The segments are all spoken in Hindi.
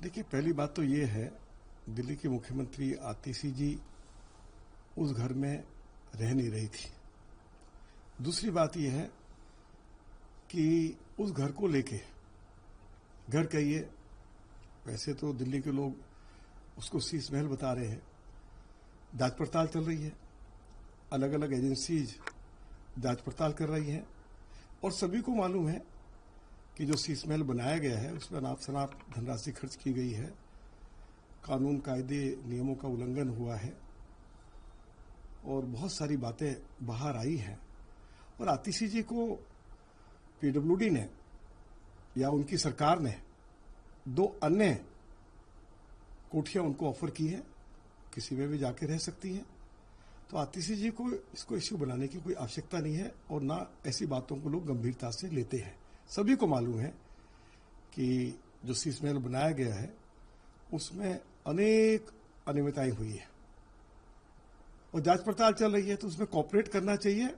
देखिए, पहली बात तो ये है, दिल्ली की मुख्यमंत्री आतिशी जी उस घर में रह नहीं रही थी। दूसरी बात यह है कि उस घर को लेके, घर कहिए, वैसे तो दिल्ली के लोग उसको शीश महल बता रहे हैं, जांच पड़ताल चल रही है, अलग अलग एजेंसीज जांच पड़ताल कर रही हैं और सभी को मालूम है कि जो शीश महल बनाया गया है उसमें अनाप शनाप धनराशि खर्च की गई है, कानून कायदे नियमों का उल्लंघन हुआ है और बहुत सारी बातें बाहर आई हैं। और आतिशी जी को पीडब्ल्यूडी ने या उनकी सरकार ने 2 अन्य कोठियां उनको ऑफर की है, किसी में भी जाके रह सकती हैं। तो आतिशी जी को इसको इश्यू बनाने की कोई आवश्यकता नहीं है और ना ऐसी बातों को लोग गंभीरता से लेते हैं। सभी को मालूम है कि जो शीश महल बनाया गया है उसमें अनेक अनियमितताएं हुई है और जांच पड़ताल चल रही है, तो उसमें कोऑपरेट करना चाहिए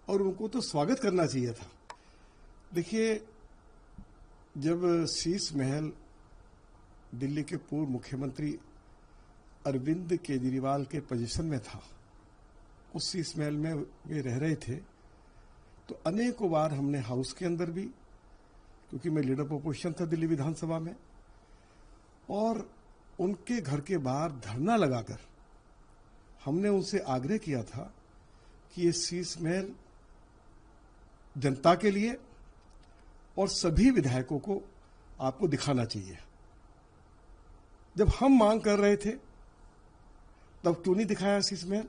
और उनको तो स्वागत करना चाहिए था। देखिए, जब शीश महल दिल्ली के पूर्व मुख्यमंत्री अरविंद केजरीवाल के पोजीशन में था, उस शीश महल में वे रह रहे थे, तो अनेकों बार हमने हाउस के अंदर भी, क्योंकि मैं लीडर ऑफ अपोजिशन था दिल्ली विधानसभा में, और उनके घर के बाहर धरना लगाकर हमने उनसे आग्रह किया था कि ये शीश महल जनता के लिए और सभी विधायकों को आपको दिखाना चाहिए। जब हम मांग कर रहे थे तब क्यों नहीं दिखाया शीश महल?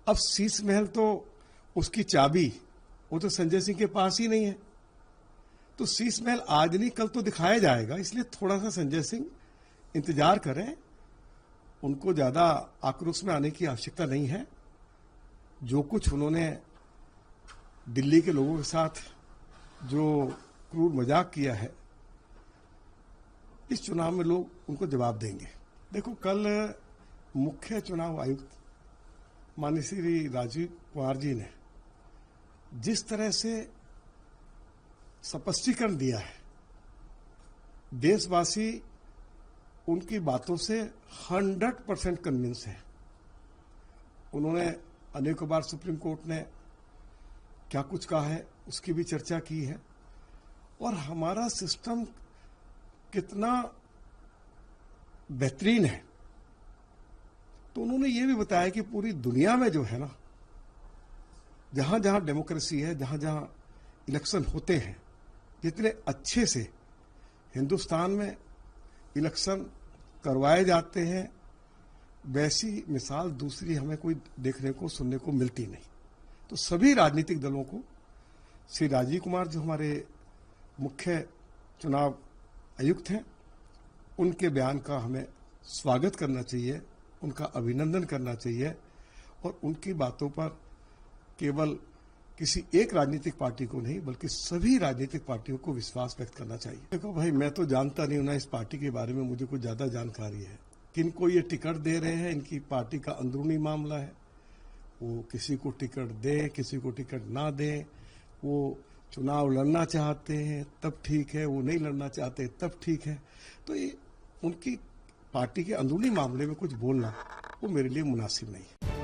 अब शीश महल तो उसकी चाबी वो तो संजय सिंह के पास ही नहीं है, तो शीश महल आज नहीं कल तो दिखाया जाएगा। इसलिए थोड़ा सा संजय सिंह इंतजार करें, उनको ज्यादा आक्रोश में आने की आवश्यकता नहीं है। जो कुछ उन्होंने दिल्ली के लोगों के साथ जो क्रूर मजाक किया है, इस चुनाव में लोग उनको जवाब देंगे। देखो, कल मुख्य चुनाव आयुक्त माननीय श्री राजीव कुमार जी ने जिस तरह से स्पष्टीकरण दिया है, देशवासी उनकी बातों से 100% कन्विंस है। उन्होंने अनेकों बार सुप्रीम कोर्ट ने क्या कुछ कहा है उसकी भी चर्चा की है और हमारा सिस्टम कितना बेहतरीन है। तो उन्होंने ये भी बताया कि पूरी दुनिया में जो है ना, जहां जहां डेमोक्रेसी है, जहां जहां इलेक्शन होते हैं, जितने अच्छे से हिंदुस्तान में इलेक्शन करवाए जाते हैं, वैसी मिसाल दूसरी हमें कोई देखने को सुनने को मिलती नहीं। तो सभी राजनीतिक दलों को श्री राजीव कुमार जो हमारे मुख्य चुनाव आयुक्त हैं, उनके बयान का हमें स्वागत करना चाहिए, उनका अभिनंदन करना चाहिए और उनकी बातों पर केवल किसी एक राजनीतिक पार्टी को नहीं बल्कि सभी राजनीतिक पार्टियों को विश्वास व्यक्त करना चाहिए। देखो भाई, मैं तो जानता नहीं हूं ना इस पार्टी के बारे में, मुझे कुछ ज्यादा जानकारी है। किनको ये टिकट दे रहे हैं, इनकी पार्टी का अंदरूनी मामला है। वो किसी को टिकट दें, किसी को टिकट ना दें, वो चुनाव लड़ना चाहते हैं तब ठीक है, वो नहीं लड़ना चाहते तब ठीक है। तो ये उनकी पार्टी के अंदरूनी मामले में कुछ बोलना वो मेरे लिए मुनासिब नहीं है।